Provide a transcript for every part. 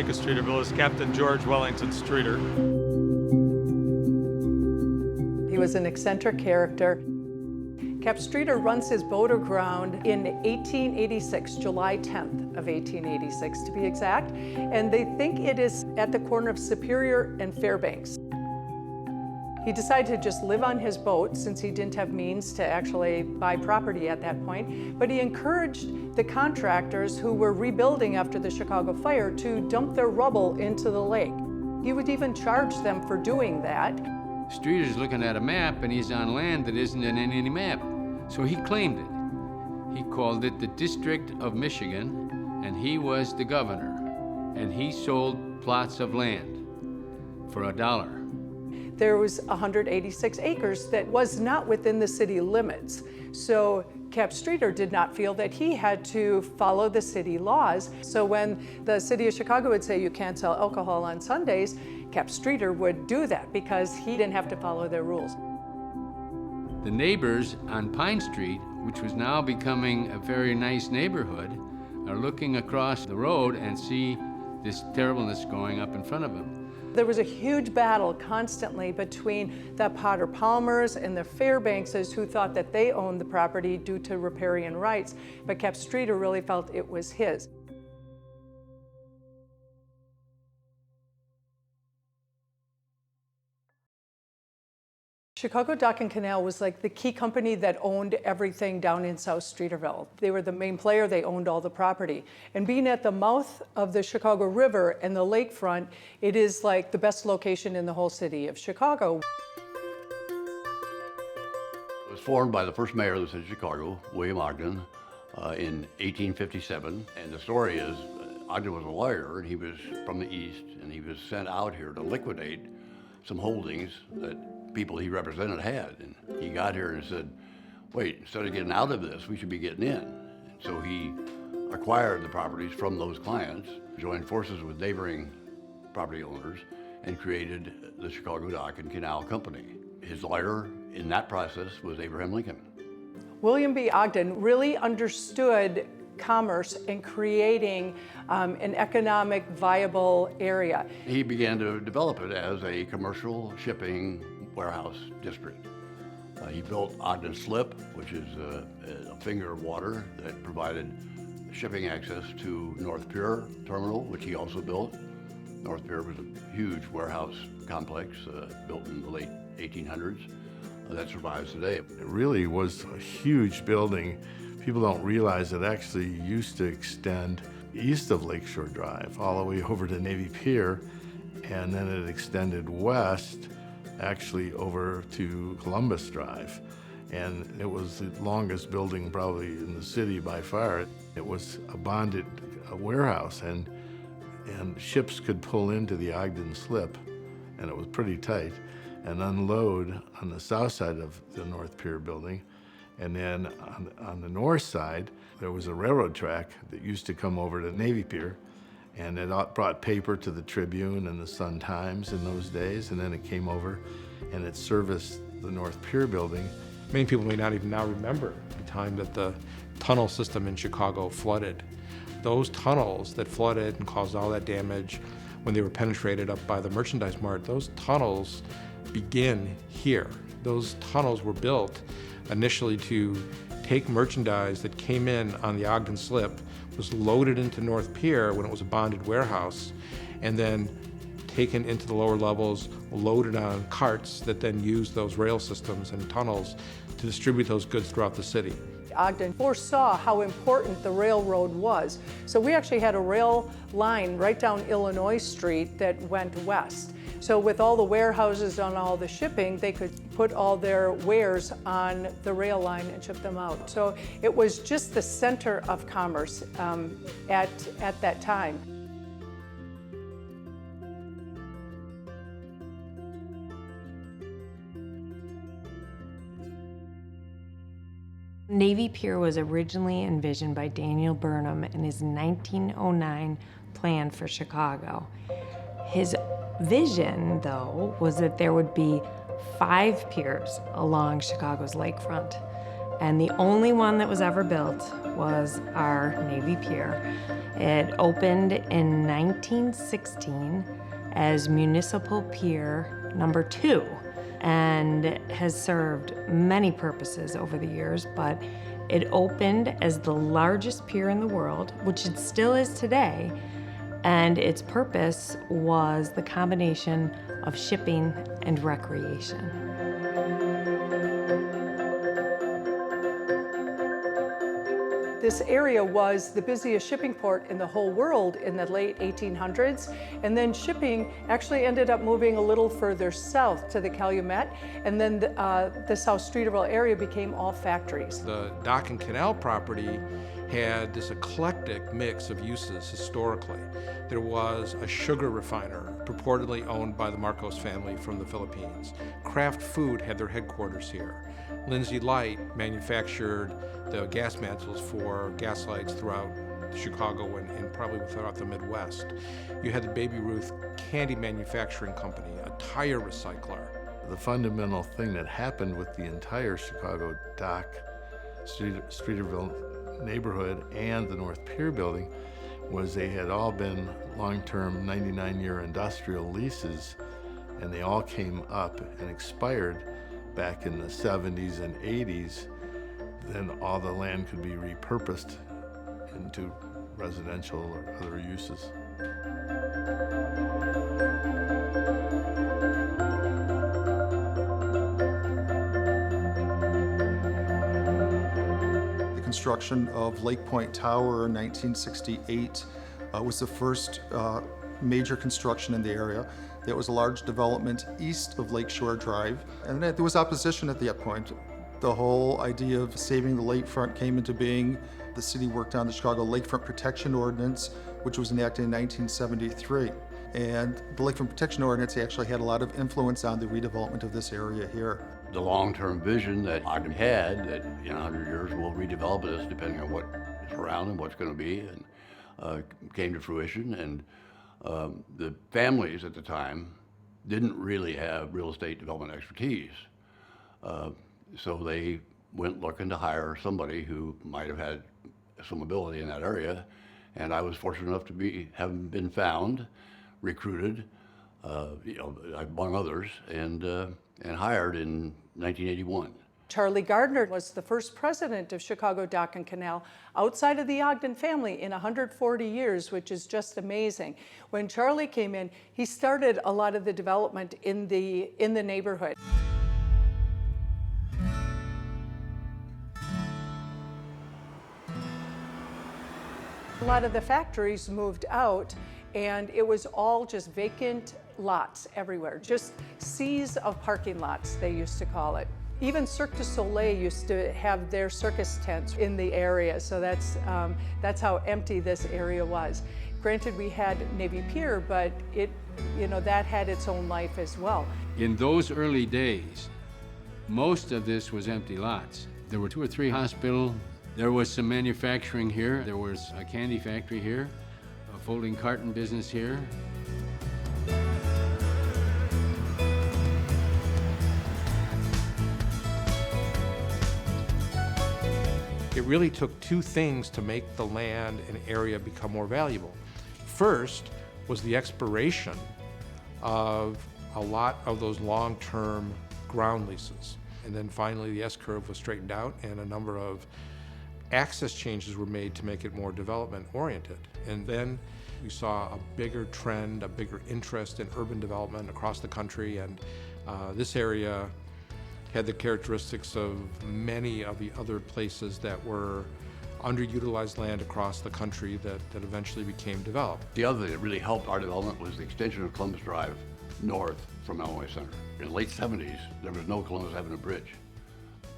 namesake of Streeterville is Captain George Wellington Streeter. He was an eccentric character. Cap Streeter runs his boat aground in 1886, July 10th of 1886 to be exact, and they think it is at the corner of Superior and Fairbanks. He decided to just live on his boat since he didn't have means to actually buy property at that point, but he encouraged the contractors who were rebuilding after the Chicago fire to dump their rubble into the lake. He would even charge them for doing that. Streeter's looking at a map and he's on land that isn't in any map. So he claimed it. He called it the District of Michigan, and he was the governor. And he sold plots of land for $1. There was 186 acres that was not within the city limits. So Cap Streeter did not feel that he had to follow the city laws. So when the city of Chicago would say you can't sell alcohol on Sundays, Cap Streeter would do that because he didn't have to follow their rules. The neighbors on Pine Street, which was now becoming a very nice neighborhood, are looking across the road and see this terribleness going up in front of them. There was a huge battle constantly between the Potter Palmers and the Fairbankses who thought that they owned the property due to riparian rights, but Cap Streeter really felt it was his. Chicago Dock and Canal was like the key company that owned everything down in South Streeterville. They were the main player, they owned all the property. And being at the mouth of the Chicago River and the lakefront, it is like the best location in the whole city of Chicago. It was formed by the first mayor of the city of Chicago, William Ogden, in 1857. And the story is, Ogden was a lawyer, and he was from the East, and he was sent out here to liquidate some holdings that people he represented had. And he got here and said, wait, instead of getting out of this, we should be getting in. And so he acquired the properties from those clients, joined forces with neighboring property owners, and created the Chicago Dock and Canal Company. His lawyer in that process was Abraham Lincoln. William B. Ogden really understood commerce and creating an economic viable area. He began to develop it as a commercial shipping warehouse district. He built Ogden Slip, which is a finger of water that provided shipping access to North Pier Terminal, which he also built. North Pier was a huge warehouse complex built in the late 1800s that survives today. It really was a huge building. People don't realize it actually used to extend east of Lakeshore Drive all the way over to Navy Pier, and then it extended west actually over to Columbus Drive. And it was the longest building probably in the city by far. It was a bonded warehouse, and ships could pull into the Ogden Slip, and it was pretty tight, and unload on the south side of the North Pier building. And then on the north side, there was a railroad track that used to come over to Navy Pier, and it brought paper to the Tribune and the Sun-Times in those days, and then it came over and it serviced the North Pier building. Many people may not even now remember the time that the tunnel system in Chicago flooded. Those tunnels that flooded and caused all that damage when they were penetrated up by the merchandise mart, those tunnels begin here. Those tunnels were built initially to take merchandise that came in on the Ogden Slip, was loaded into North Pier when it was a bonded warehouse, and then taken into the lower levels, loaded on carts that then used those rail systems and tunnels to distribute those goods throughout the city. Ogden foresaw how important the railroad was. So we actually had a rail line right down Illinois Street that went west. So with all the warehouses and all the shipping, they could put all their wares on the rail line and ship them out. So it was just the center of commerce at that time. Navy Pier was originally envisioned by Daniel Burnham in his 1909 plan for Chicago. His vision, though, was that there would be 5 piers along Chicago's lakefront. And the only one that was ever built was our Navy Pier. It opened in 1916 as Municipal Pier number 2 and has served many purposes over the years, but it opened as the largest pier in the world, which it still is today, and its purpose was the combination of shipping and recreation. This area was the busiest shipping port in the whole world in the late 1800s, and then shipping actually ended up moving a little further south to the Calumet, and then the South Streeterville area became all factories. The dock and canal property had this eclectic mix of uses historically. There was a sugar refiner purportedly owned by the Marcos family from the Philippines. Kraft Food had their headquarters here. Lindsay Light manufactured the gas mantles for gas lights throughout Chicago and probably throughout the Midwest. You had the Baby Ruth Candy Manufacturing Company, a tire recycler. The fundamental thing that happened with the entire Chicago dock, Streeterville neighborhood, and the North Pier building was they had all been long-term 99-year industrial leases, and they all came up and expired back in the 70s and 80s. Then all the land could be repurposed into residential or other uses. The construction of Lake Point Tower in 1968 was the first major construction in the area. There was a large development east of Lakeshore Drive, and there was opposition at that point. The whole idea of saving the lakefront came into being. The city worked on the Chicago Lakefront Protection Ordinance, which was enacted in 1973. And the Lakefront Protection Ordinance actually had a lot of influence on the redevelopment of this area here. The long-term vision that Ogden had, that in 100 years we'll redevelop this depending on what is around and what's going to be, and came to fruition. And the families at the time didn't really have real estate development expertise. So they went looking to hire somebody who might have had some ability in that area. And I was fortunate enough to have been found, recruited, among others, and hired in 1981. Charlie Gardner was the first president of Chicago Dock and Canal outside of the Ogden family in 140 years, which is just amazing. When Charlie came in, he started a lot of the development in the neighborhood. A lot of the factories moved out, and it was all just vacant lots everywhere, just seas of parking lots, they used to call it. Even Cirque du Soleil used to have their circus tents in the area, so that's how empty this area was. Granted, we had Navy Pier, but that had its own life as well. In those early days, most of this was empty lots. There were 2 or 3 hospitals. There was some manufacturing here. There was a candy factory here, a folding carton business here. It really took 2 things to make the land and area become more valuable. First was the expiration of a lot of those long-term ground leases. And then finally the S-curve was straightened out and a number of access changes were made to make it more development-oriented. And then we saw a bigger trend, a bigger interest in urban development across the country, and this area had the characteristics of many of the other places that were underutilized land across the country that eventually became developed. The other thing that really helped our development was the extension of Columbus Drive north from Illinois Center. In the late 70s, there was no Columbus Avenue Bridge.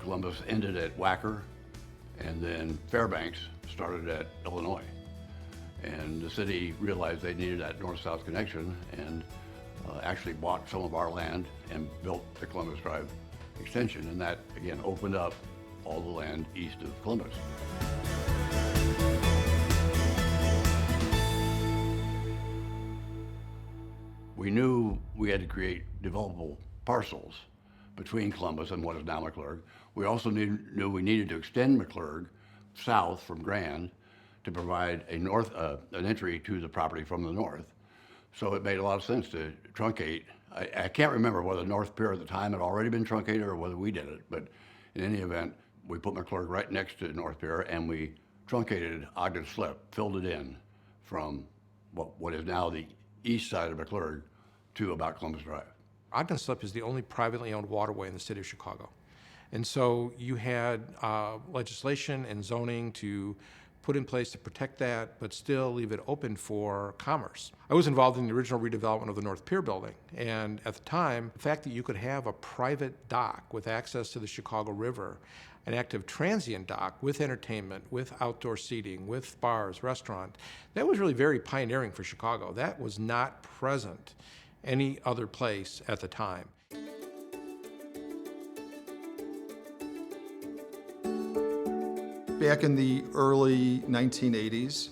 Columbus ended at Wacker, and then Fairbanks started at Illinois. And the city realized they needed that north-south connection and actually bought some of our land and built the Columbus Drive extension. And that, again, opened up all the land east of Columbus. We knew we had to create developable parcels, between Columbus and what is now McClurg. We also knew we needed to extend McClurg south from Grand to provide an entry to the property from the north. So it made a lot of sense to truncate. I can't remember whether North Pier at the time had already been truncated or whether we did it, but in any event, we put McClurg right next to North Pier and we truncated Ogden Slip, filled it in from what is now the east side of McClurg to about Columbus Drive. Ogden Slip is the only privately owned waterway in the city of Chicago. And so you had legislation and zoning to put in place to protect that, but still leave it open for commerce. I was involved in the original redevelopment of the North Pier building, and at the time, the fact that you could have a private dock with access to the Chicago River, an active transient dock with entertainment, with outdoor seating, with bars, restaurant, that was really very pioneering for Chicago. That was not present any other place at the time. Back in the early 1980s,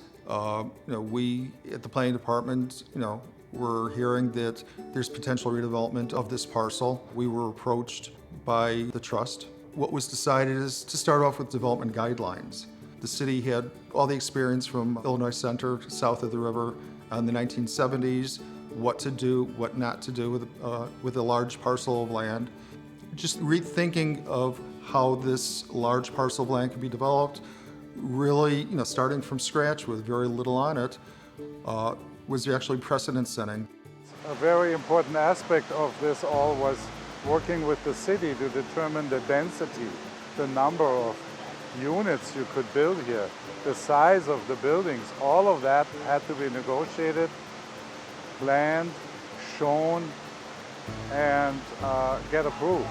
we at the planning department, were hearing that there's potential redevelopment of this parcel. We were approached by the trust. What was decided is to start off with development guidelines. The city had all the experience from Illinois Center south of the river in the 1970s, what to do, what not to do with a large parcel of land. Just rethinking of how this large parcel of land could be developed, really, starting from scratch with very little on it, was actually precedent setting. A very important aspect of this all was working with the city to determine the density, the number of units you could build here, the size of the buildings. All of that had to be negotiated, planned, shown, and get approved.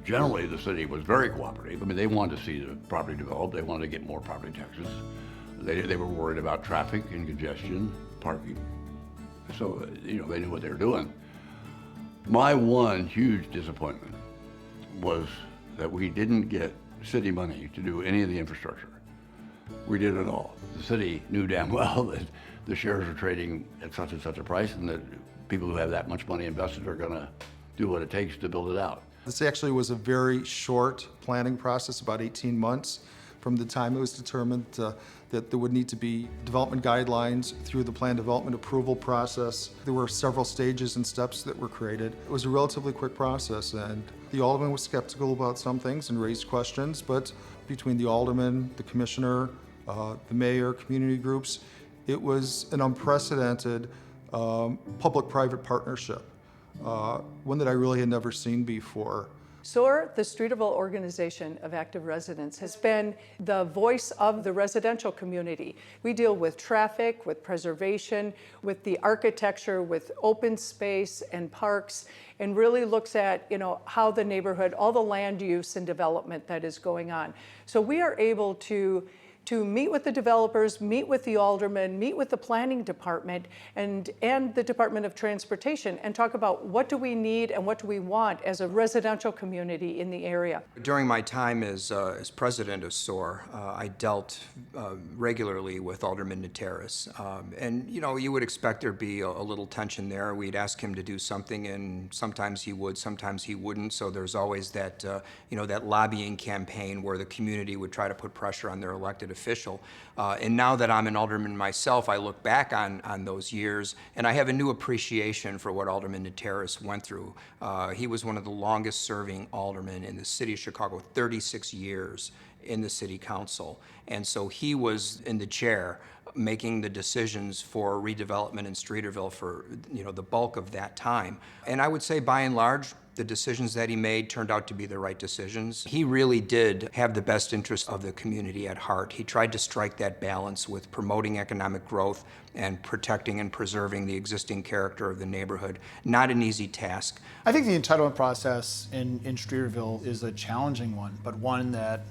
Generally, the city was very cooperative. I mean, they wanted to see the property developed. They wanted to get more property taxes. They were worried about traffic and congestion, parking. So, they knew what they were doing. My one huge disappointment was that we didn't get city money to do any of the infrastructure. We did it all. The city knew damn well that the shares are trading at such and such a price and that people who have that much money invested are gonna do what it takes to build it out. This actually was a very short planning process, about 18 months from the time it was determined that there would need to be development guidelines through the plan development approval process. There were several stages and steps that were created. It was a relatively quick process, and the alderman was skeptical about some things and raised questions, but between the alderman, the commissioner, the mayor, community groups, it was an unprecedented public-private partnership. One that I really had never seen before. SOAR, the Streeterville Organization of Active Residents, has been the voice of the residential community. We deal with traffic, with preservation, with the architecture, with open space and parks, and really looks at, how the neighborhood, all the land use and development that is going on. So we are able to meet with the developers, meet with the aldermen, meet with the planning department and the Department of Transportation and talk about what do we need and what do we want as a residential community in the area. During my time as president of SOAR, I dealt regularly with Alderman Nateris. And you would expect there'd be a little tension there. We'd ask him to do something and sometimes he would, sometimes he wouldn't. So there's always that, that lobbying campaign where the community would try to put pressure on their elected official. And now that I'm an alderman myself, I look back on those years and I have a new appreciation for what Alderman Nateris went through. He was one of the longest serving aldermen in the city of Chicago, 36 years in the city council. And so he was in the chair making the decisions for redevelopment in Streeterville for the bulk of that time. And I would say by and large, the decisions that he made turned out to be the right decisions. He really did have the best interest of the community at heart. He tried to strike that balance with promoting economic growth and protecting and preserving the existing character of the neighborhood. Not an easy task. I think the entitlement process in Streeterville is a challenging one, but one that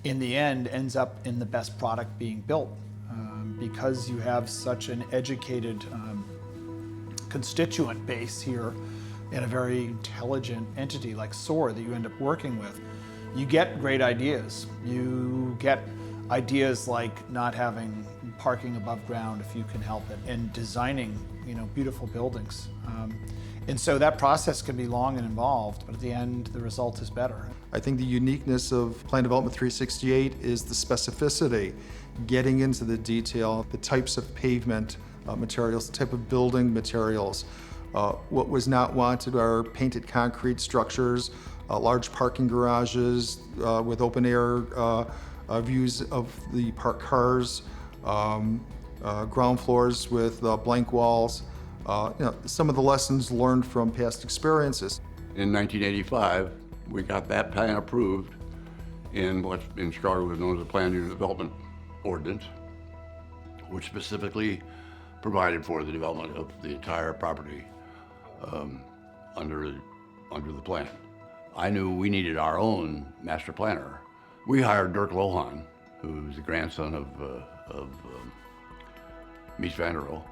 in the end ends up in the best product being built. Because you have such an educated constituent base here and a very intelligent entity like SOAR that you end up working with, you get great ideas. You get ideas like not having parking above ground if you can help it, and designing beautiful buildings. And so that process can be long and involved, but at the end, the result is better. I think the uniqueness of Plan Development 368 is the specificity, getting into the detail, the types of pavement materials, the type of building materials. What was not wanted are painted concrete structures, large parking garages with open air views of the parked cars, ground floors with blank walls. Some of the lessons learned from past experiences. In 1985, we got that plan approved in what in Chicago was known as the Plan Unit Development Ordinance, which specifically provided for the development of the entire property under the plan. I knew we needed our own master planner. We hired Dirk Lohan, who's the grandson of Mies van der Rohe,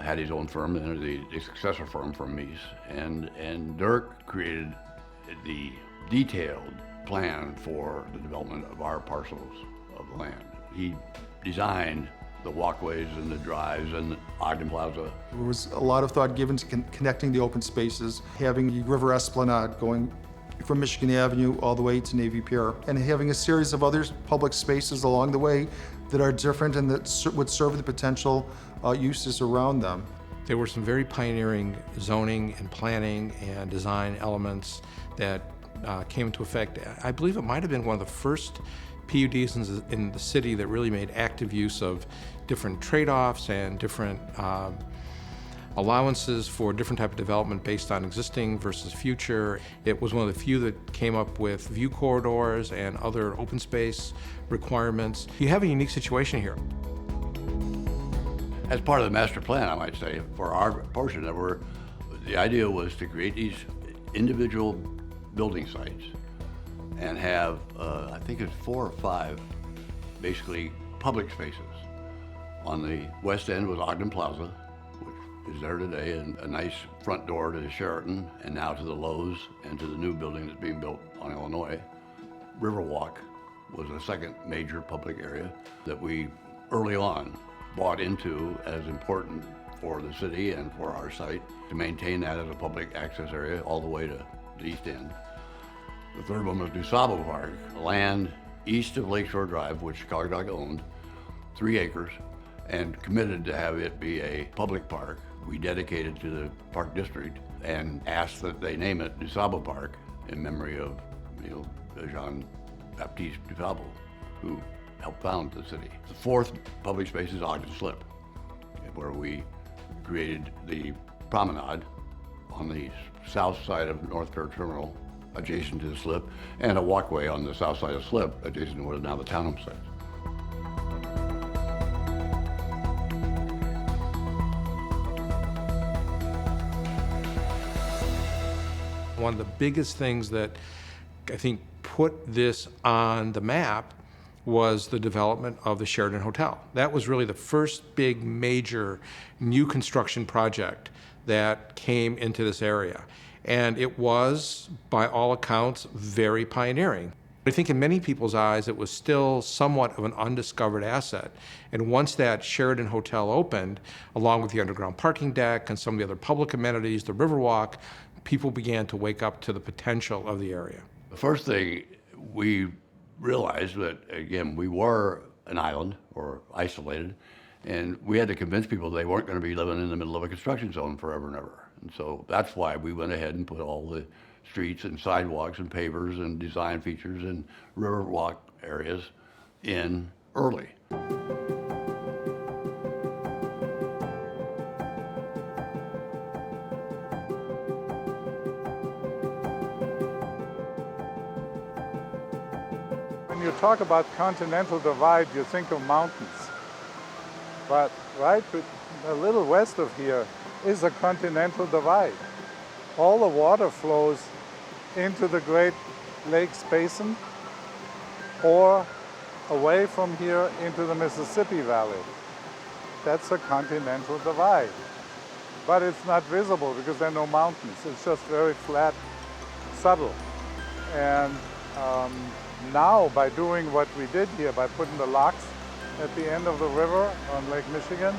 had his own firm, and the successor firm from Mies. And Dirk created the detailed plan for the development of our parcels of land. He designed the walkways and the drives and Ogden Plaza. There was a lot of thought given to connecting the open spaces, having the River Esplanade going from Michigan Avenue all the way to Navy Pier, and having a series of other public spaces along the way that are different and that would serve the potential uses around them. There were some very pioneering zoning and planning and design elements that came into effect. I believe it might have been one of the first PUDs in the city that really made active use of different trade-offs and different allowances for different type of development based on existing versus future. It was one of the few that came up with view corridors and other open space requirements. You have a unique situation here. As part of the master plan, I might say, for our portion, the idea was to create these individual building sites and have, I think it's 4 or 5, basically public spaces. On the west end was Ogden Plaza, which is there today, and a nice front door to the Sheraton, and now to the Lowe's and to the new building that's being built on Illinois. Riverwalk was a second major public area that we early on bought into as important for the city and for our site to maintain that as a public access area all the way to the east end. The third one was DuSable Park, land east of Lakeshore Drive, which Chicago Dock owned, 3 acres, and committed to have it be a public park. We dedicated to the Park District and asked that they name it DuSable Park in memory of Jean-Baptiste DuSable, who helped found the city. The fourth public space is Ogden Slip, where we created the promenade on the south side of North Pier Terminal, adjacent to the slip, and a walkway on the south side of the slip, adjacent to what is now the townhome site. One of the biggest things that I think put this on the map was the development of the Sheraton Hotel. That was really the first big major new construction project that came into this area. And it was, by all accounts, very pioneering. I think in many people's eyes, it was still somewhat of an undiscovered asset. And once that Sheraton Hotel opened, along with the underground parking deck and some of the other public amenities, the Riverwalk, people began to wake up to the potential of the area. The first thing we realized that, again, we were an island or isolated, and we had to convince people they weren't going to be living in the middle of a construction zone forever and ever. And so that's why we went ahead and put all the streets and sidewalks and pavers and design features and riverwalk areas in early. When you talk about continental divide, you think of mountains. But right a little west of here is a continental divide. All the water flows into the Great Lakes Basin or away from here into the Mississippi Valley. That's a continental divide. But it's not visible because there are no mountains. It's just very flat, subtle. And now, by doing what we did here, by putting the locks at the end of the river on Lake Michigan,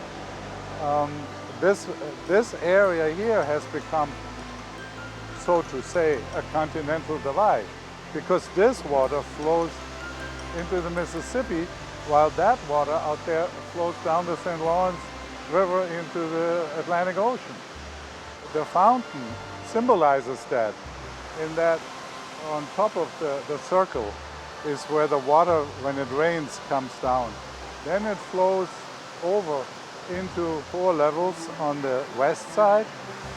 this area here has become so to say, a continental divide, because this water flows into the Mississippi, while that water out there flows down the St. Lawrence River into the Atlantic Ocean. The fountain symbolizes that, in that on top of the circle is where the water, when it rains, comes down. Then it flows over into 4 levels on the west side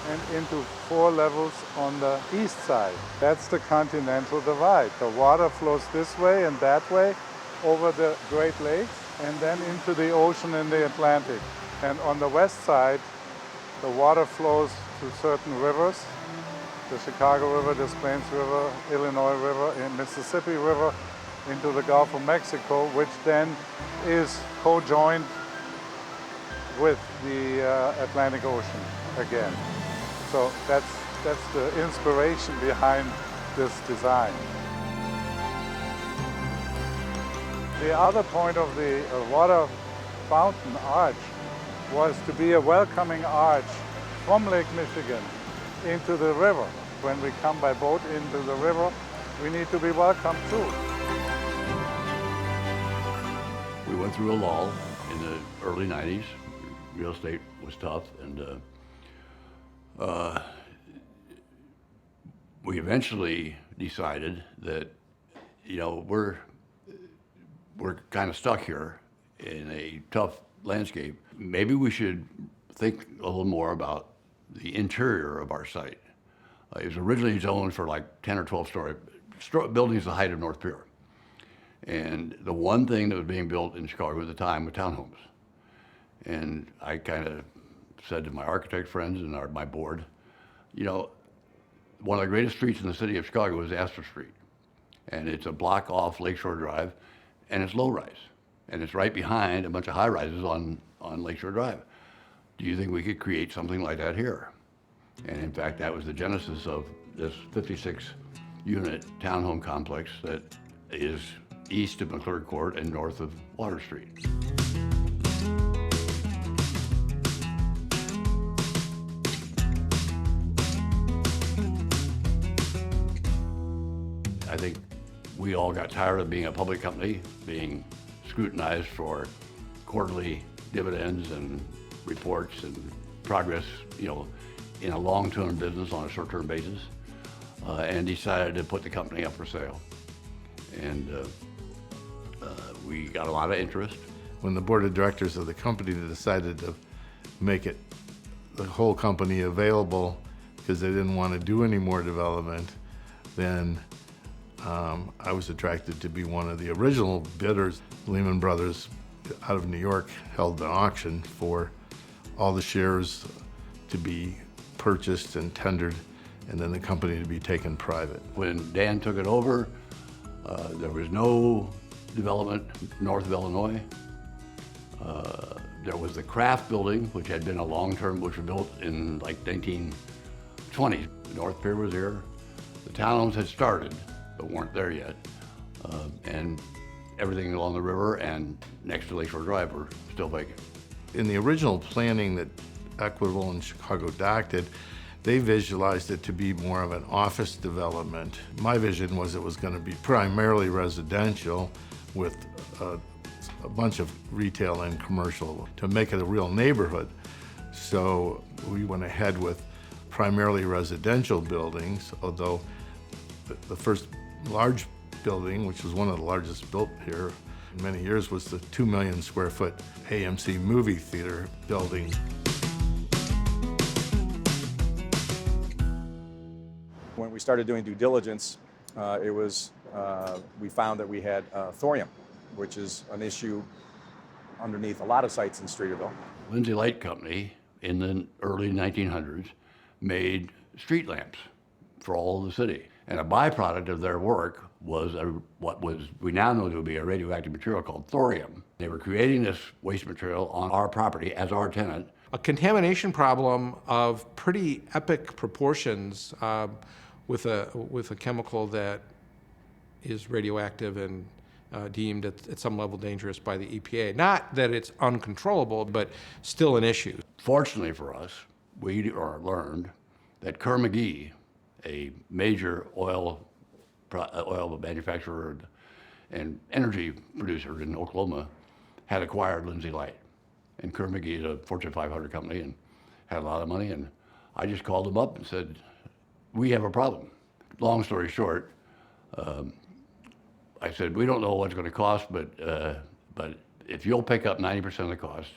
and into 4 levels on the east side. That's the continental divide. The water flows this way and that way over the Great Lakes and then into the ocean in the Atlantic. And on the west side, the water flows to certain rivers, the Chicago River, Des Plaines River, Illinois River, and Mississippi River into the Gulf of Mexico, which then is co-joined with the Atlantic Ocean again. So that's the inspiration behind this design. The other point of the water fountain arch was to be a welcoming arch from Lake Michigan into the river. When we come by boat into the river, we need to be welcomed too. We went through a lull in the early 90s. Real estate was tough, and we eventually decided that, you know, we're kind of stuck here in a tough landscape. Maybe we should think a little more about the interior of our site. It was originally zoned for like 10 or 12 story buildings the height of North Pier. And the one thing that was being built in Chicago at the time was townhomes. And I kind of said to my architect friends and my board, you know, one of the greatest streets in the city of Chicago is Astor Street. And it's a block off Lakeshore Drive, and it's low-rise. And it's right behind a bunch of high-rises on Lakeshore Drive. Do you think we could create something like that here? And in fact, that was the genesis of this 56-unit townhome complex that is east of McClure Court and north of Water Street. I think we all got tired of being a public company, being scrutinized for quarterly dividends and reports and progress, you know, in a long-term business on a short-term basis, and decided to put the company up for sale. And we got a lot of interest. When the board of directors of the company decided to make it, the whole company available because they didn't want to do any more development, then I was attracted to be one of the original bidders. Lehman Brothers out of New York held an auction for all the shares to be purchased and tendered, and then the company to be taken private. When Dan took it over, there was no development north of Illinois. There was the Kraft building, which had been a long-term, which was built in like 1920s. North Pier was here. The townhomes had started, but weren't there yet. And everything along the river and next to Lakeshore Drive were still vacant. In the original planning that Equitable and Chicago Dock did, they visualized it to be more of an office development. My vision was it was going to be primarily residential with a bunch of retail and commercial to make it a real neighborhood. So we went ahead with primarily residential buildings, although the first large building, which was one of the largest built here in many years, was the 2 million square foot AMC movie theater building. When we started doing due diligence, we found that we had thorium, which is an issue underneath a lot of sites in Streeterville. Lindsay Light Company in the early 1900s made street lamps for all of the city. And a byproduct of their work was we now know to be a radioactive material called thorium. They were creating this waste material on our property as our tenant. A contamination problem of pretty epic proportions with a chemical that is radioactive and deemed at some level dangerous by the EPA. Not that it's uncontrollable, but still an issue. Fortunately for us, we learned that Kerr McGee a major oil manufacturer and energy producer in Oklahoma had acquired Lindsay Light. And Haremski is a Fortune 500 company and had a lot of money. And I just called them up and said, we have a problem. Long story short, I said, we don't know what it's going to cost, but if you'll pick up 90% of the cost,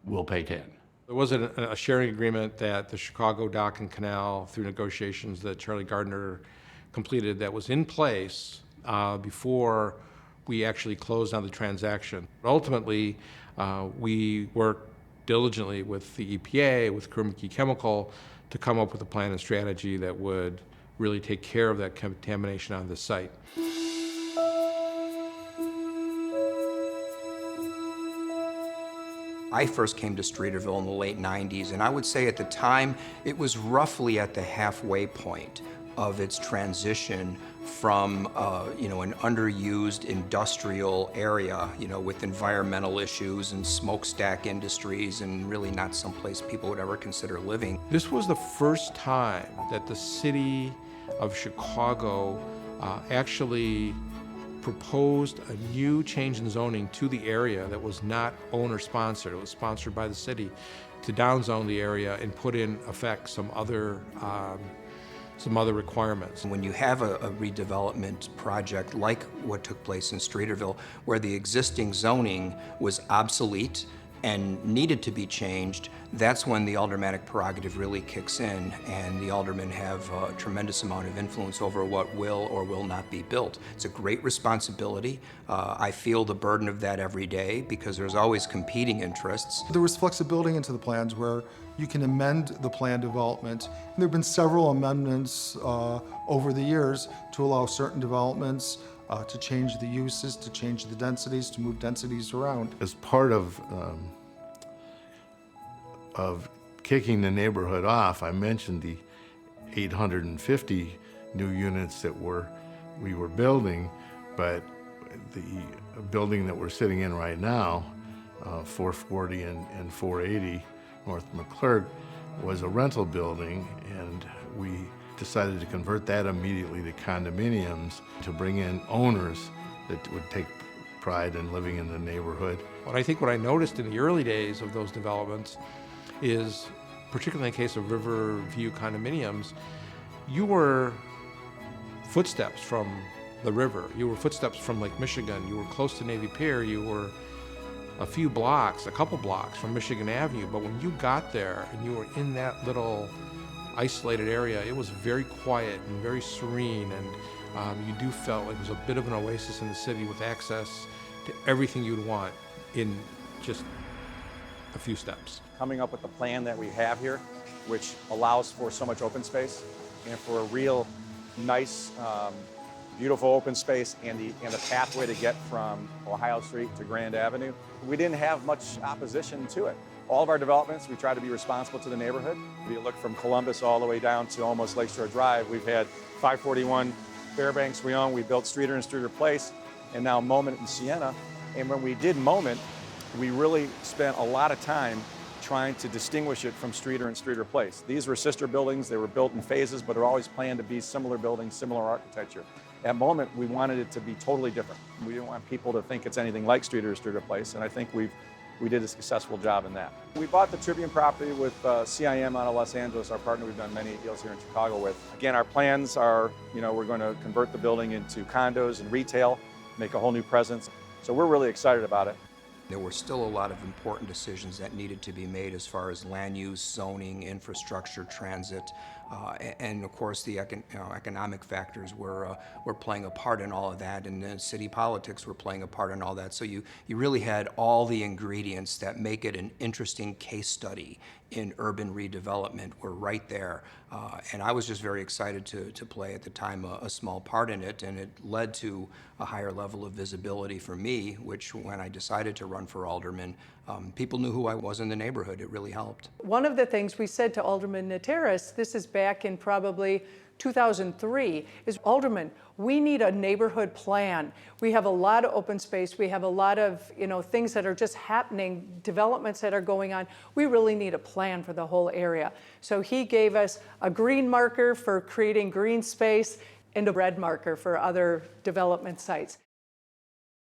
we'll pay 10. There was a sharing agreement that the Chicago Dock and Canal, through negotiations that Charlie Gardner completed, that was in place before we actually closed on the transaction. Ultimately, we worked diligently with the EPA, with Haremski Chemical, to come up with a plan and strategy that would really take care of that contamination on the site. I first came to Streeterville in the late 90s, and I would say at the time it was roughly at the halfway point of its transition from an underused industrial area, with environmental issues and smokestack industries, and really not someplace people would ever consider living. This was the first time that the city of Chicago actually proposed a new change in zoning to the area that was not owner-sponsored. It was sponsored by the city to downzone the area and put in effect some other requirements. When you have a redevelopment project like what took place in Streeterville, where the existing zoning was obsolete and needed to be changed, that's when the aldermanic prerogative really kicks in, and the aldermen have a tremendous amount of influence over what will or will not be built. It's a great responsibility. I feel the burden of that every day because there's always competing interests. There was flexibility into the plans where you can amend the plan development. And there have been several amendments over the years to allow certain developments to change the uses, to change the densities, to move densities around. As part of kicking the neighborhood off, I mentioned the 850 new units that we were building, but the building that we're sitting in right now, 440 and 480 North McClurg, was a rental building, and we decided to convert that immediately to condominiums to bring in owners that would take pride in living in the neighborhood. What I noticed in the early days of those developments is, particularly in the case of Riverview condominiums, you were footsteps from the river. You were footsteps from Lake Michigan. You were close to Navy Pier. You were a couple blocks from Michigan Avenue. But when you got there and you were in that little isolated area, it was very quiet and very serene, and you do felt like it was a bit of an oasis in the city with access to everything you'd want in just a few steps. Coming up with the plan that we have here, which allows for so much open space and for a real nice, beautiful open space and the pathway to get from Ohio Street to Grand Avenue. We didn't have much opposition to it. All of our developments, we try to be responsible to the neighborhood. If you look from Columbus all the way down to almost Lakeshore Drive, we've had 541 Fairbanks we own, we built Streeter and Streeter Place, and now Moment and Sienna. And when we did Moment, we really spent a lot of time trying to distinguish it from Streeter and Streeter Place. These were sister buildings, they were built in phases, but are always planned to be similar buildings, similar architecture. At Moment, we wanted it to be totally different. We didn't want people to think it's anything like Streeter or Streeter Place, and I think we did a successful job in that. We bought the Tribune property with CIM out of Los Angeles, our partner we've done many deals here in Chicago with. Again, our plans are, we're going to convert the building into condos and retail, make a whole new presence. So we're really excited about it. There were still a lot of important decisions that needed to be made as far as land use, zoning, infrastructure, transit, and of course the economic factors were playing a part in all of that, and then city politics were playing a part in all that. So you really had all the ingredients that make it an interesting case study in urban redevelopment were right there. And I was just very excited to play at the time a small part in it, and it led to a higher level of visibility for me, which when I decided to run for alderman, people knew who I was in the neighborhood. It really helped. One of the things we said to Alderman Nateris, this is back in probably 2003 is, Alderman, we need a neighborhood plan. We have a lot of open space. We have a lot of things that are just happening, developments that are going on. We really need a plan for the whole area. So he gave us a green marker for creating green space and a red marker for other development sites.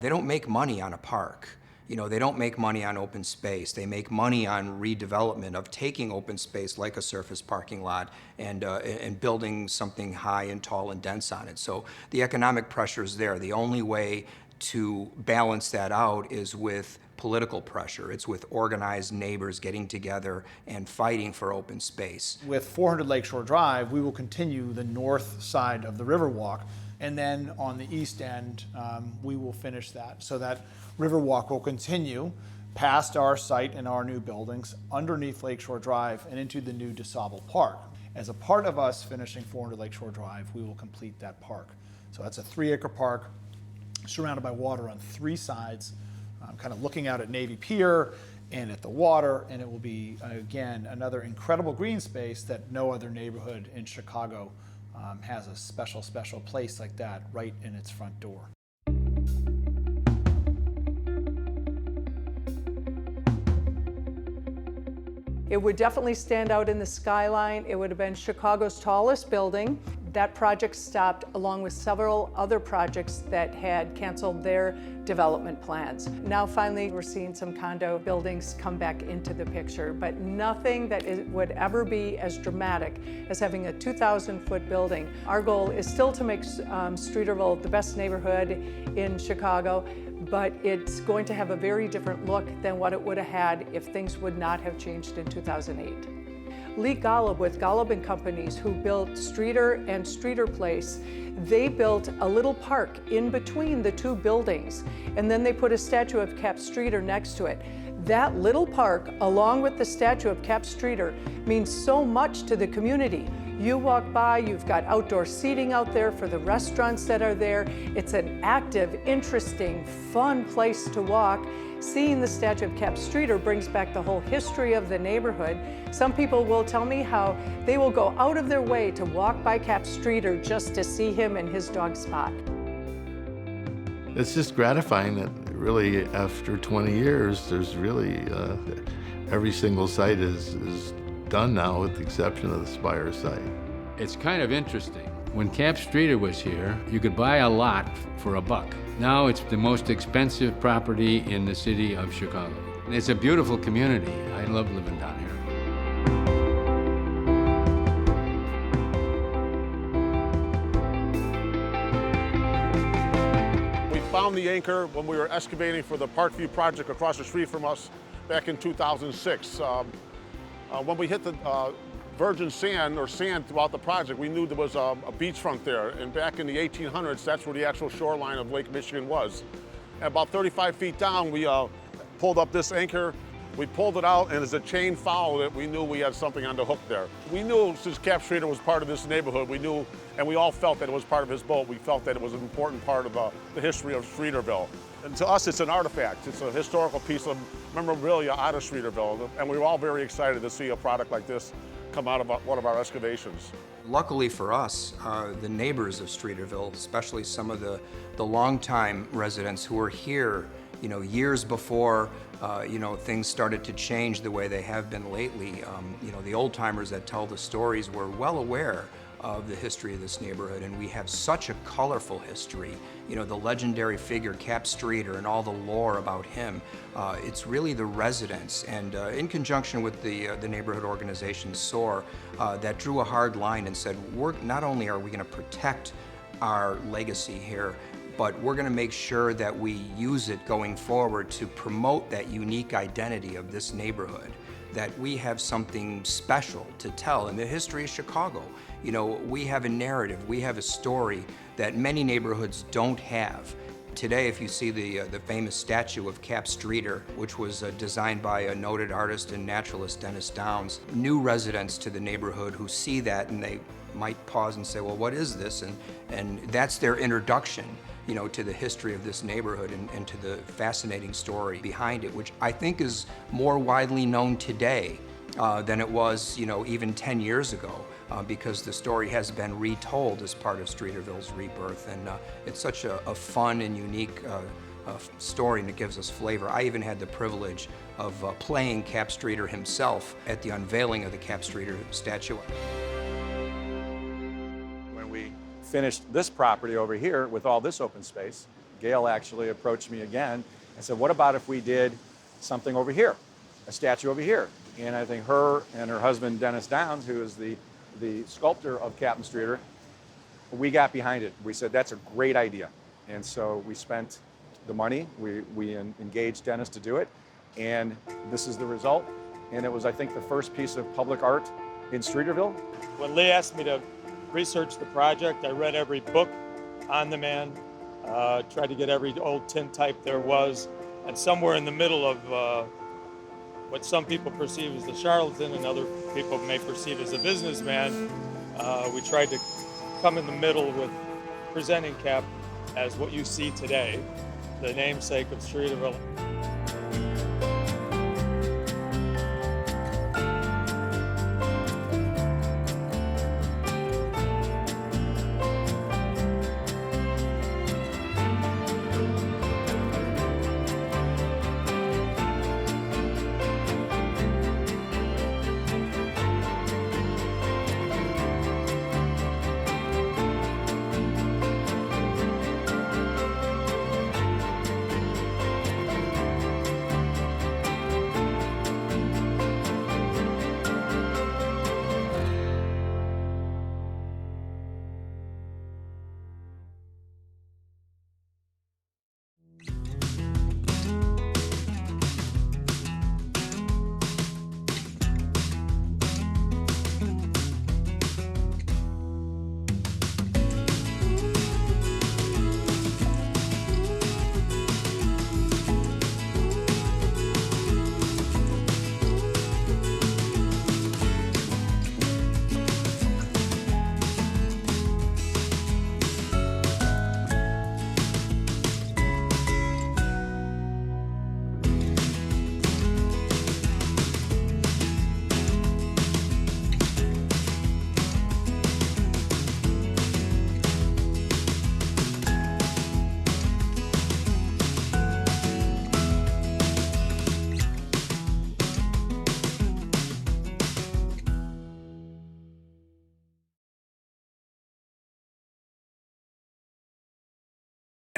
They don't make money on a park. They don't make money on open space. They make money on redevelopment of taking open space like a surface parking lot and building something high and tall and dense on it. So the economic pressure is there. The only way to balance that out is with political pressure. It's with organized neighbors getting together and fighting for open space. With 400 Lakeshore Drive, we will continue the north side of the Riverwalk, and then on the east end, we will finish that. So that Riverwalk will continue past our site and our new buildings, underneath Lakeshore Drive, and into the new DeSable Park. As a part of us finishing 400 Lakeshore Drive, we will complete that park. So that's a 3-acre park surrounded by water on 3 sides, kind of looking out at Navy Pier and at the water, and it will be, again, another incredible green space that no other neighborhood in Chicago has a special place like that right in its front door. It would definitely stand out in the skyline. It would have been Chicago's tallest building. That project stopped along with several other projects that had canceled their development plans. Now finally we're seeing some condo buildings come back into the picture, but nothing that would ever be as dramatic as having a 2,000-foot building. Our goal is still to make Streeterville the best neighborhood in Chicago, but it's going to have a very different look than what it would have had if things would not have changed in 2008. Lee Golub with Golub & Companies, who built Streeter and Streeter Place, they built a little park in between the 2 buildings, and then they put a statue of Cap Streeter next to it. That little park, along with the statue of Cap Streeter, means so much to the community. You walk by, you've got outdoor seating out there for the restaurants that are there. It's an active, interesting, fun place to walk. Seeing the statue of Cap Streeter brings back the whole history of the neighborhood. Some people will tell me how they will go out of their way to walk by Cap Streeter just to see him and his dog Spot. It's just gratifying that really after 20 years, there's really, every single site is done now with the exception of the Spire site. It's kind of interesting. When Cap Streeter was here, you could buy a lot for $1. Now it's the most expensive property in the city of Chicago. And it's a beautiful community. I love living down here. We found the anchor when we were excavating for the Parkview project across the street from us back in 2006. When we hit the virgin sand or sand throughout the project, we knew there was a beachfront there. And back in the 1800s, that's where the actual shoreline of Lake Michigan was. And about 35 feet down, we pulled up this anchor. We pulled it out, and as the chain followed it, we knew we had something on the hook there. We knew since Cap Streeter was part of this neighborhood, we knew, and we all felt that it was part of his boat. We felt that it was an important part of the history of Streeterville. And to us, it's an artifact. It's a historical piece of memorabilia out of Streeterville. And we were all very excited to see a product like this come out of one of our excavations. Luckily for us, the neighbors of Streeterville, especially some of the longtime residents who were here, years before, things started to change the way they have been lately. The old timers that tell the stories were well aware of the history of this neighborhood, and we have such a colorful history. The legendary figure Cap Streeter and all the lore about him. It's really the residents, and in conjunction with the neighborhood organization SOAR, that drew a hard line and said, not only are we going to protect our legacy here, but we're going to make sure that we use it going forward to promote that unique identity of this neighborhood, that we have something special to tell in the history of Chicago. We have a narrative, we have a story that many neighborhoods don't have. Today, if you see the famous statue of Cap Streeter, which was designed by a noted artist and naturalist, Dennis Downs, new residents to the neighborhood who see that and they might pause and say, well, what is this? And that's their introduction, to the history of this neighborhood and to the fascinating story behind it, which I think is more widely known today than it was, even 10 years ago. because the story has been retold as part of Streeterville's rebirth, and it's such a fun and unique story, and it gives us flavor. I even had the privilege of playing Cap Streeter himself at the unveiling of the Cap Streeter statue. When we finished this property over here with all this open space, Gail actually approached me again and said, what about if we did something over here, a statue over here? And I think her and her husband, Dennis Downs, who is the sculptor of Captain Streeter, we got behind it. We said, that's a great idea. And so we spent the money, we engaged Dennis to do it, and this is the result. And it was, I think, the first piece of public art in Streeterville. When Lee asked me to research the project, I read every book on the man, tried to get every old tin type there was, and somewhere in the middle of what some people perceive as the charlatan and other people may perceive as a businessman, we tried to come in the middle with presenting Cap as what you see today, the namesake of Streeterville.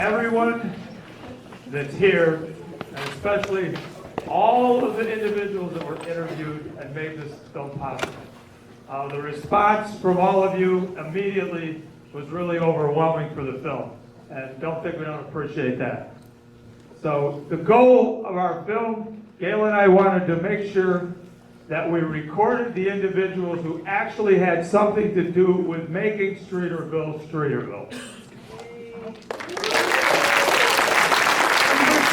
Everyone that's here, and especially all of the individuals that were interviewed and made this film possible. The response from all of you immediately was really overwhelming for the film, and don't think we don't appreciate that. So the goal of our film, Gail and I wanted to make sure that we recorded the individuals who actually had something to do with making Streeterville, Streeterville.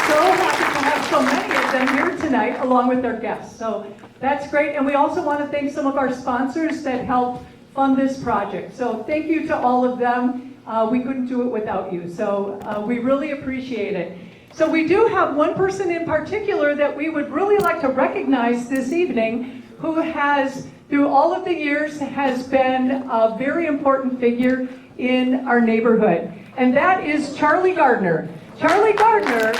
So happy to have so many of them here tonight along with their guests. So that's great. And we also want to thank some of our sponsors that helped fund this project. So thank you to all of them. We couldn't do it without you. So we really appreciate it. So we do have one person in particular that we would really like to recognize this evening, who has, through all of the years, has been a very important figure in our neighborhood. And that is Charlie Gardner. Charlie Gardner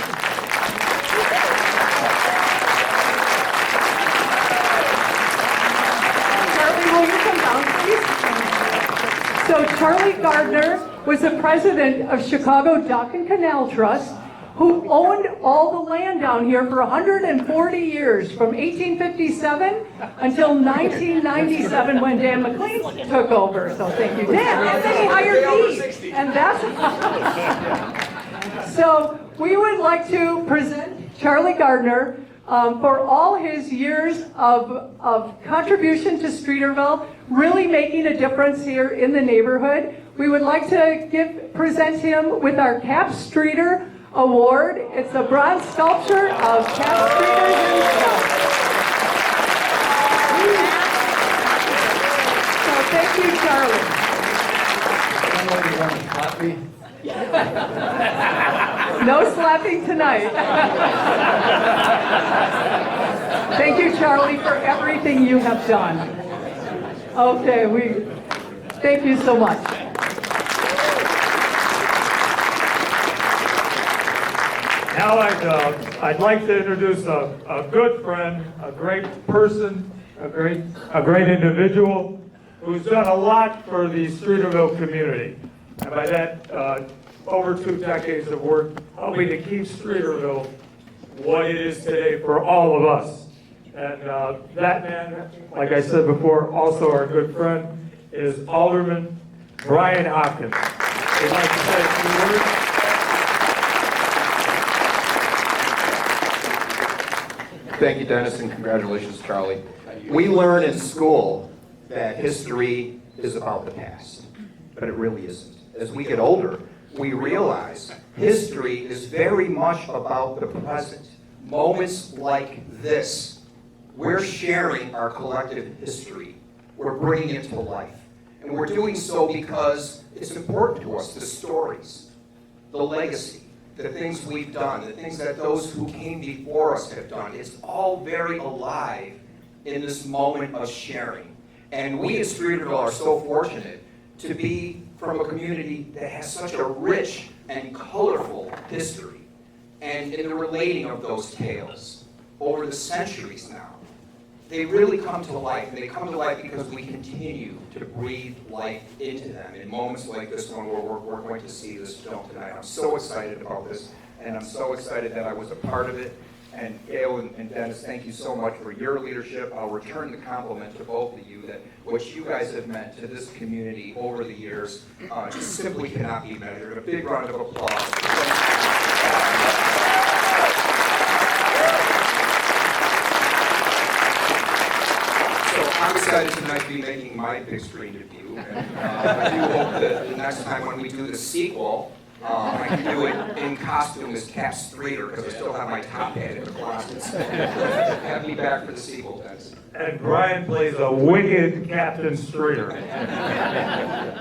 So Charlie Gardner was the president of Chicago Dock and Canal Trust, who owned all the land down here for 140 years, from 1857 until 1997 when Dan McLean took over. So thank you, Dan. And then he hired me. And that's so we would like to present Charlie Gardner for all his years of contribution to Streeterville, really making a difference here in the neighborhood. We would like to present him with our Cap Streeter Award. It's a bronze sculpture of Cap Streeter himself. So thank you, Charlie. No slapping tonight. Thank you, Charlie, for everything you have done. Okay, Thank you so much. Now I'd like to introduce a good friend, a great person, a great individual who's done a lot for the Streeterville community. And by that, over 2 decades of work helping to keep Streeterville what it is today for all of us. And that man, like I said before, also our good friend, is Alderman Brian Hopkins. We'd like to say a few words. Thank you, Dennis, and congratulations, Charlie. We learn in school that history is about the past, but it really isn't. As we get older, we realize history is very much about the present. Moments like this, we're sharing our collective history. We're bringing it to life. And we're doing so because it's important to us, the stories, the legacy, the things we've done, the things that those who came before us have done. It's all very alive in this moment of sharing. And we in Streeterville are so fortunate to be from a community that has such a rich and colorful history. And in the relating of those tales over the centuries now, they really come to life. And they come to life because we continue to breathe life into them in moments like this one where we're going to see this film tonight. I'm so excited about this, and I'm so excited that I was a part of it. And Gail and Dennis, thank you so much for your leadership. I'll return the compliment to both of you that what you guys have meant to this community over the years just simply cannot be measured. A big round of applause. I'm excited tonight to be making my big screen debut. And, I do hope that the next time when we do the sequel, I can do it in costume as Cap Streeter because I still have my top hat in the closet. Have me back for the sequel, Dennis. And Brian plays a wicked Captain Streeter.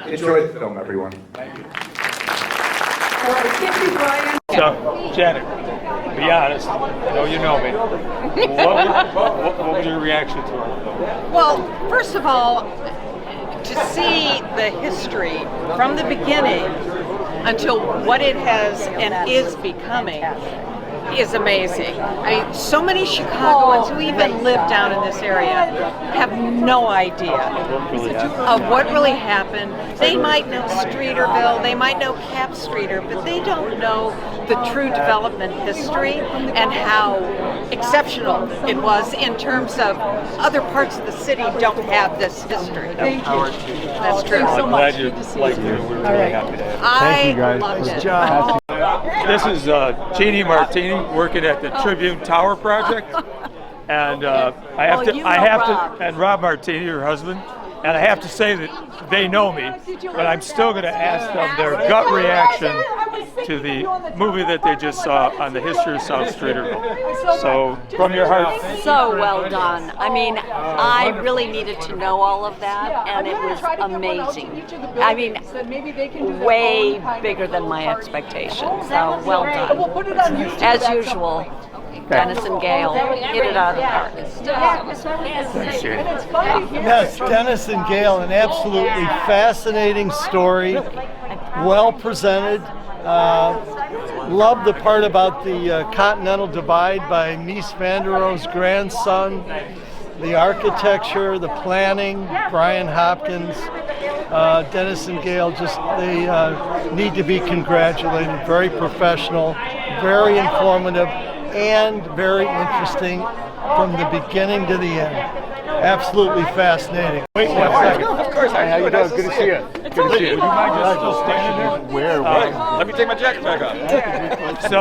Enjoy the film, everyone. Thank you. All right, thank you, Brian. So, Janet, be honest, I know you know me. What was your reaction to it? Well, first of all, to see the history from the beginning until what it has and is becoming is amazing. I mean, so many Chicagoans who even live down in this area have no idea of what really happened. They might know Streeterville, they might know Cap Streeter, but they don't know the true development history and how exceptional it was in terms of other parts of the city don't have this history. Thank you. That's true. Thanks so I'm much. glad you liked it. We're really right. happy to have I loved it. This is Jeannie Martini working at the Tribune Tower project, and I have to, and Rob Martini, her husband, and I have to say that they know me, but I'm still going to ask them their gut reaction to the movie that they just saw on the history of South Streeterville. So, from your heart. So well done. I mean, I really needed to know all of that, and it was amazing. I mean, way bigger than my expectations. So well done. As usual, Dennis and Gail hit it out of the park. Yes, Dennis and Gail, an absolutely fascinating story, well presented. Love the part about the Continental Divide by Mies van der Rohe's grandson, the architecture, the planning, Brian Hopkins, Dennis and Gail, just they need to be congratulated. Very professional, very informative, and very interesting from the beginning to the end. Absolutely fascinating. Wait 1 second. Of course, how you doing? Good to see you. Good to see you. Would you mind just still standing there? Where? Let me take my jacket back off. So,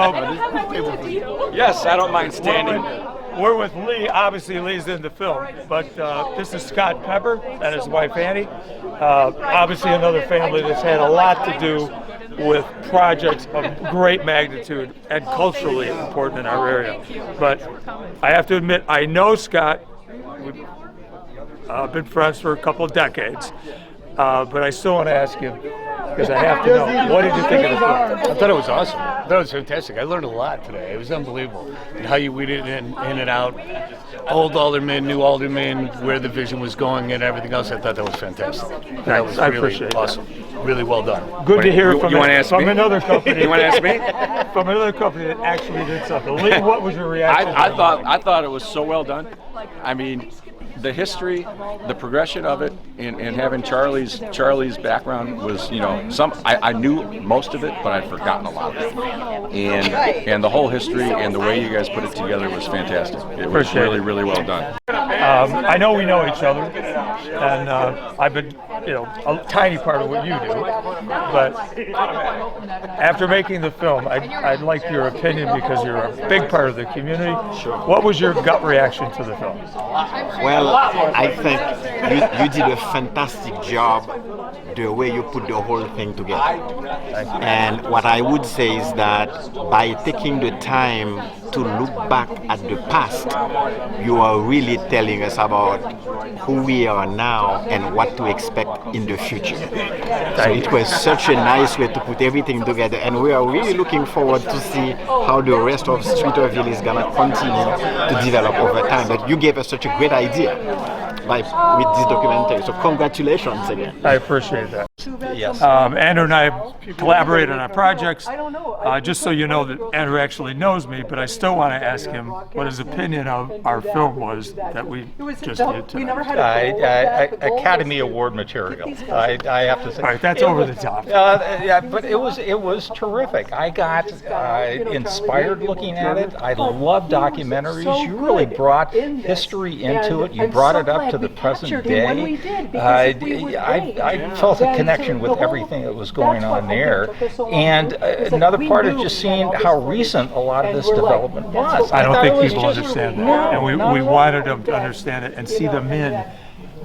Yes, I don't mind standing. we're with Lee. Obviously, Lee's in the film, but this is Scott Pepper and his wife Annie. Obviously, another family that's had a lot to do with projects of great magnitude and culturally important in our area. But I have to admit, I know Scott. We've been friends for a couple of decades, but I still want to ask him, because I have to know. What did you think of the film? I thought it was awesome. I thought it was fantastic. I learned a lot today. It was unbelievable. And how you weeded in and out. Old aldermen, new aldermen, where the vision was going and everything else. I thought that was fantastic. That was I really appreciate awesome. Really well done. Good to hear from another company. You want to ask me? From another company that actually did something. Lee, what was your reaction? I thought it was so well done. I mean, the history, the progression of it, and having Charlie's background was, you know, I knew most of it, but I'd forgotten a lot of it. And the whole history and the way you guys put it together was fantastic. It was really, really well done. I know we know each other, and I've been, you know, a tiny part of what you do. But after making the film, I'd like your opinion because you're a big part of the community. Sure. What was your gut reaction to the film? Well, I think you did a fantastic job the way you put the whole thing together. And what I would say is that by taking the time to look back at the past, you are really telling us about who we are now and what to expect in the future. So it was such a nice way to put everything together, and we are really looking forward to see how the rest of Streeterville is going to continue to develop over time. But you gave us such a great idea with this documentary, so congratulations again. I appreciate that. Yes. Andrew and I collaborated on projects. Just so you know that Andrew actually knows me, but I still want to ask him what his opinion of our film was that we just did tonight. Academy Award material. I have to say. All right, that's over the top. Yeah, but it was terrific. I got inspired looking at it. I love documentaries. You really brought history into it. You brought it up to the present day. I felt a connection with everything that was going on there. And another part is just seeing how recent a lot of this development was. I don't think people understand that. And we wanted them to understand it and see the men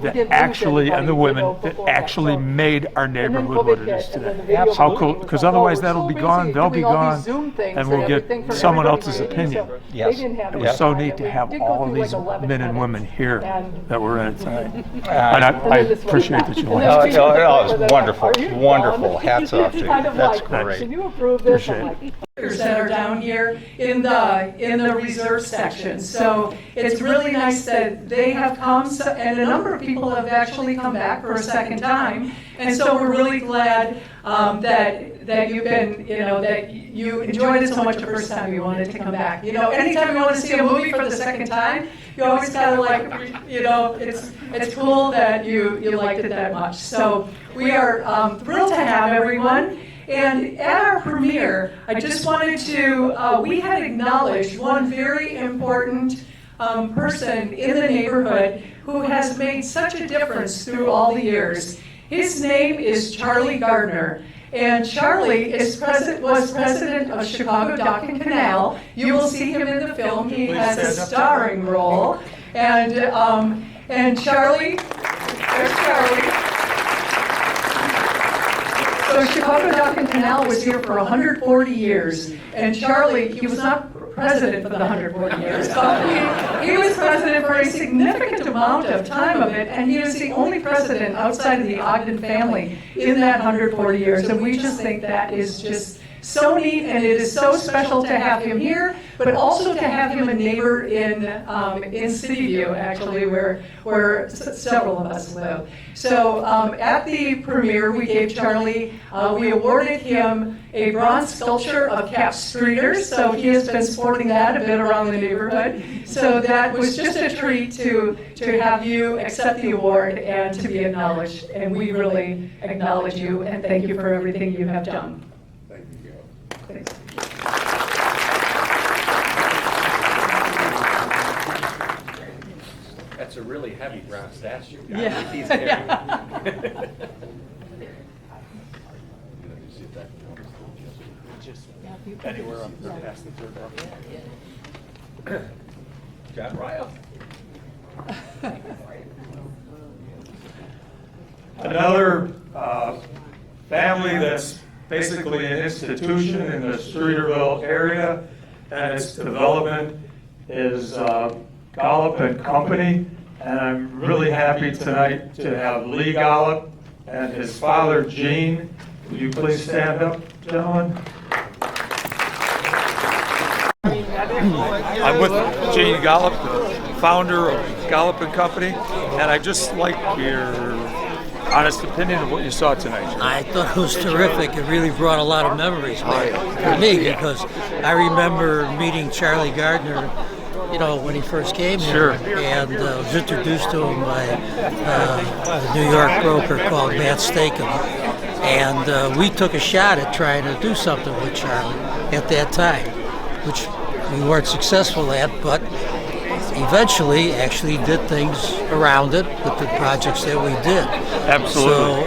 that actually, and the women that actually made our neighborhood what it is today. How cool, because otherwise that'll be gone, they'll be gone, and we'll get someone else's opinion. Yes. It was so neat to have all of these men and women here that were in it tonight. And I appreciate that you liked it. It was wonderful, wonderful. Hats off to you. That's great. Appreciate it. That are down here in the reserve section. So it's really nice that they have come, and a number of people have actually come back for a second time. And so we're really glad that you've been, that you enjoyed it so much the first time you wanted to come back. Anytime you want to see a movie for the second time, you always gotta it's cool that you liked it that much. So we are thrilled to have everyone. And at our premiere, I just wanted to, we had acknowledged one very important person in the neighborhood who has made such a difference through all the years. His name is Charlie Gardner. And Charlie was president of Chicago Dock and Canal. You will see him in the film. He has a starring role. And Charlie, there's Charlie. So Chicago Dock and Canal was here for 140 years, and Charlie, he was not president for the 140 years, but he was president for a significant amount of time of it, and he was the only president outside of the Ogden family in that 140 years, and we just think that is just so neat, and it is so special to have him here, but also to have him a neighbor in Cityview, actually, where several of us live. So at the premiere, we gave Charlie, we awarded him a bronze sculpture of Cap Streeter, so he has been sporting that a bit around the neighborhood. So that was just a treat to have you accept the award and to be acknowledged, and we really acknowledge you and thank you for everything you have done. Thanks. That's a really heavy bronze statue. Yeah. Anywhere up there past the third level. John Ryle. Another family that's basically an institution in the Streeterville area, and its development is Gollop and Company. And I'm really happy tonight to have Lee Gollop and his father, Gene, Will you please stand up, gentlemen? I'm with Gene Gollop, the founder of Gollop & Company, and I just like your honest opinion of what you saw tonight. I thought it was terrific. It really brought a lot of memories back for me, because I remember meeting Charlie Gardner, you know, when he first came here, and was introduced to him by a New York broker called Matt Stakem. And we took a shot at trying to do something with Charlie at that time, which we weren't successful at, but eventually actually did things around it with the projects that we did. Absolutely. So,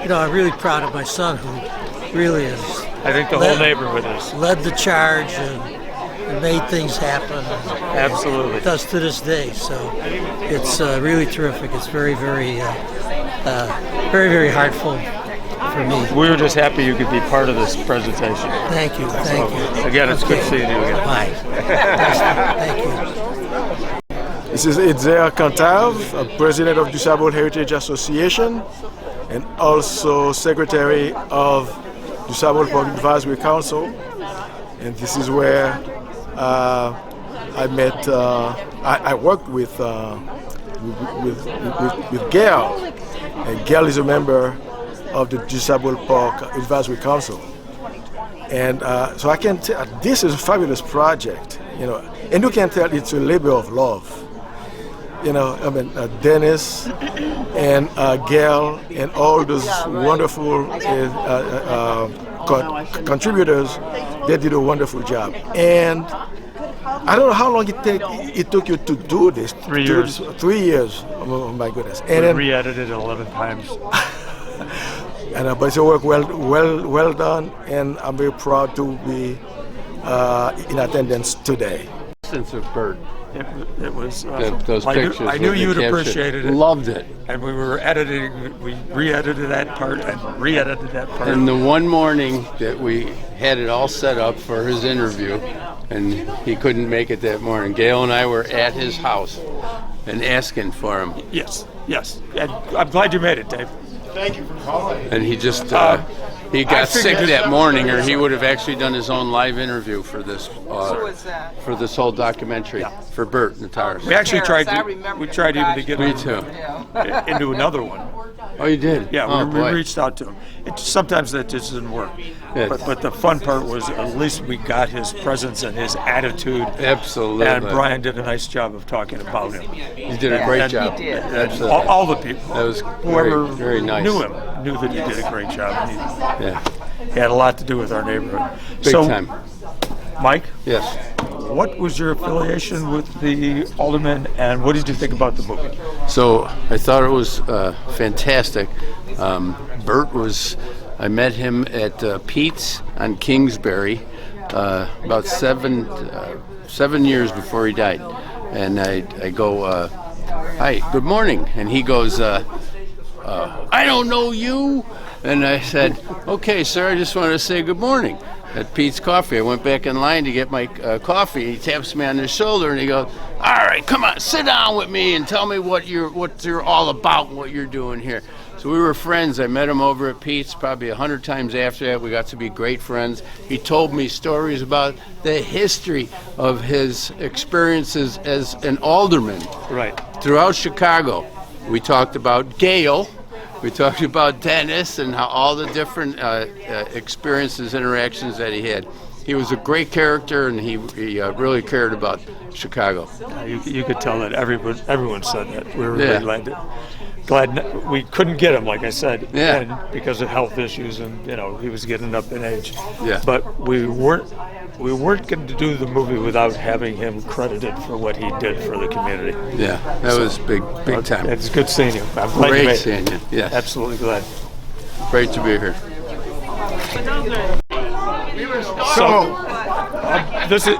you know, I'm really proud of my son, who really is. I think the whole neighborhood is. Led the charge and made things happen. Absolutely. It does to this day. So it's really terrific. It's very, very, very heartful for me. We were just happy you could be part of this presentation. Thank you. Thank you. Again, it's good seeing you again. Bye. Thank you. This is Edzer Cantav, President of DuSable Heritage Association and also Secretary of DuSable Public Advisory Council. And this is where I met, I worked with Gail. And Gail is a member of the DuSable Park Advisory Council. And so I can tell, this is a fabulous project, you know, and you can tell it's a labor of love. You know, I mean, Dennis and Gail and all those wonderful contributors, they did a wonderful job. And I don't know how long it took you to do this. 3 years. 3 years. Oh my goodness. And then re-edited it 11 times. And but it's a work well done, and I'm very proud to be in attendance today. Sense of Bert. It was those pictures. I knew you'd appreciated it. Loved it. And we were editing. We re-edited that part and re-edited that part. And the one morning that we had it all set up for his interview, and he couldn't make it that morning, Gail and I were at his house and asking for him. Yes. And I'm glad you made it, Dave. Thank you for calling. And he just he got sick that morning, or he would have actually done his own live interview for this whole documentary for Bert Nataris. We actually tried even to get me him too into another one. Oh, you did? Yeah, we reached out to him. Sometimes that just didn't work. But the fun part was at least we got his presence and his attitude. Absolutely. And Brian did a nice job of talking about him. He did a great job. He did. All the people. That was whoever very nice. Knew him knew that he did a great job. He had a lot to do with our neighborhood. Big time. Mike? Yes. What was your affiliation with the Aldermen, and what did you think about the movie? So I thought it was fantastic. Bert was, I met him at Pete's on Kingsbury about seven years before he died. And I go, hi, good morning. And he goes, I don't know you. And I said, okay, sir, I just wanted to say good morning. At Pete's Coffee, I went back in line to get my coffee. He taps me on the shoulder and he goes, all right, come on, sit down with me and tell me what you're all about and what you're doing here. So we were friends. I met him over at Pete's probably 100 times after that. We got to be great friends. He told me stories about the history of his experiences as an alderman throughout Chicago. We talked about Gail. We talked about Dennis and how all the different experiences, interactions that he had. He was a great character, and he really cared about Chicago. You could tell that everyone said that. We were really glad we couldn't get him, like I said, and because of health issues, and he was getting up in age. Yeah. But we weren't going to do the movie without having him credited for what he did for the community. Yeah, that was big time. It's good seeing you. I'm glad Great you made seeing it. you. Yes. Absolutely glad. Great to be here. So,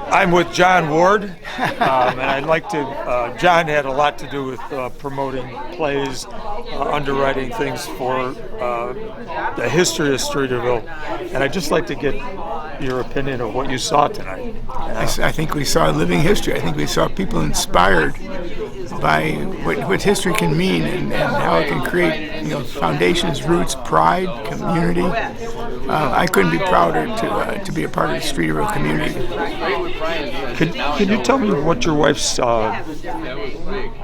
I'm with John Ward, and I'd like to. John had a lot to do with promoting plays, underwriting things for the history of Streeterville, and I'd just like to get your opinion of what you saw tonight. I think we saw living history. I think we saw people inspired by what history can mean and how it can create, foundations, roots, pride, community. I couldn't be prouder to be a part of the Streeterville community. Could you tell me what your wife's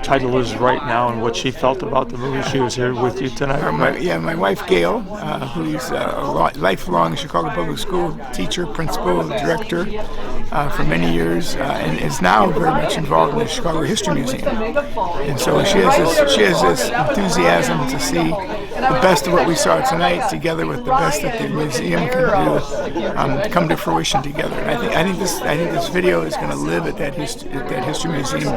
title is right now and what she felt about the movie? She was here with you tonight. My wife Gail, who's a lifelong Chicago Public School teacher, principal, director for many years, and is now very much involved in the Chicago History Museum. And so she has this enthusiasm to see the best of what we saw tonight, together with the best that the museum can do, come to fruition together. And I think this video is going to live at that history museum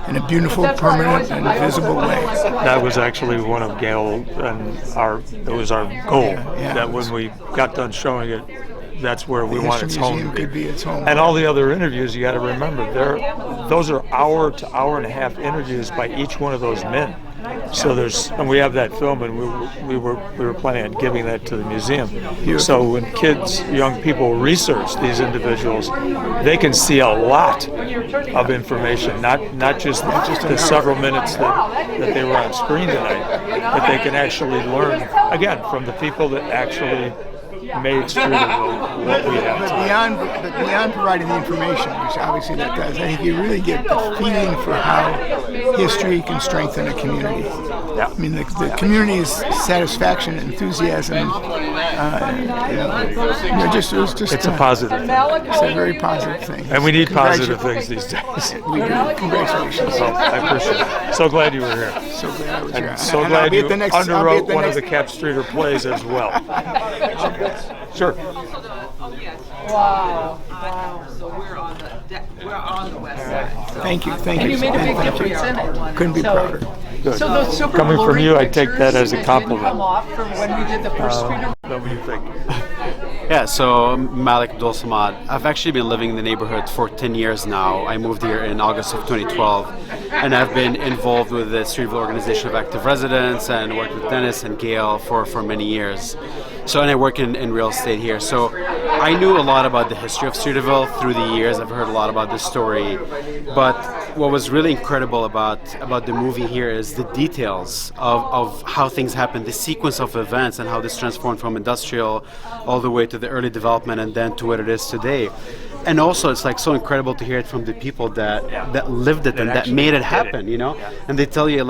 in a beautiful, permanent, and visible way. That was actually one of Gail and it was our goal. That when we got done showing it, that's where we want its home to be. Could be its home. And all the other interviews, you got to remember, those are hour to hour and a half interviews by each one of those men. So and we have that film, and we were planning on giving that to the museum. So when young people research these individuals, they can see a lot of information, not just the several minutes that they were on screen tonight, but they can actually learn, again, from the people that actually made Streeterville what we have tonight. But beyond providing the information, which obviously that does, I think you really get the feeling for how history can strengthen a community. Yeah. I mean, the community's satisfaction, enthusiasm, it was just it's a positive thing. It's a very positive thing. And we need positive things these days. We do. Congratulations. So, I appreciate it. So glad you were here. So glad I was here. And so glad you underwrote one of the Cap Streeter plays as well. Sure. Wow. So we're on the west side. Thank you. And you made a big difference in it. Couldn't be prouder. Good. So those Super Coming Bowl from you, I take that as a pictures compliment. didn't come off from when we did the first Streeter. What do you think? Yeah, so Malik Abdul Samad. I've actually been living in the neighborhood for 10 years now. I moved here in August of 2012, and I've been involved with the Streeterville Organization of Active Residents and worked with Dennis and Gail for many years. So, and I work in real estate here. So I knew a lot about the history of Streeterville through the years. I've heard a lot about this story. But what was really incredible about the movie here is the details of how things happened, the sequence of events and how this transformed from industrial all the way to the early development and then to what it is today. And also, it's like so incredible to hear it from the people that lived it and that made it happen, And they tell you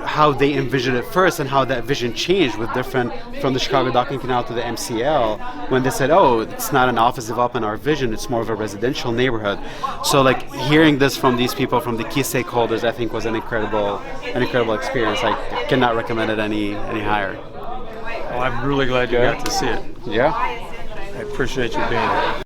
how they envisioned it first and how that vision changed with different from the Chicago Docking Canal to the MCL when they said, oh, it's not an office development, our vision, it's more of a residential neighborhood. So hearing this from these people, from the key stakeholders, I think was an incredible experience. I cannot recommend it any higher. Well, I'm really glad you got to see it. Yeah. I appreciate you being here.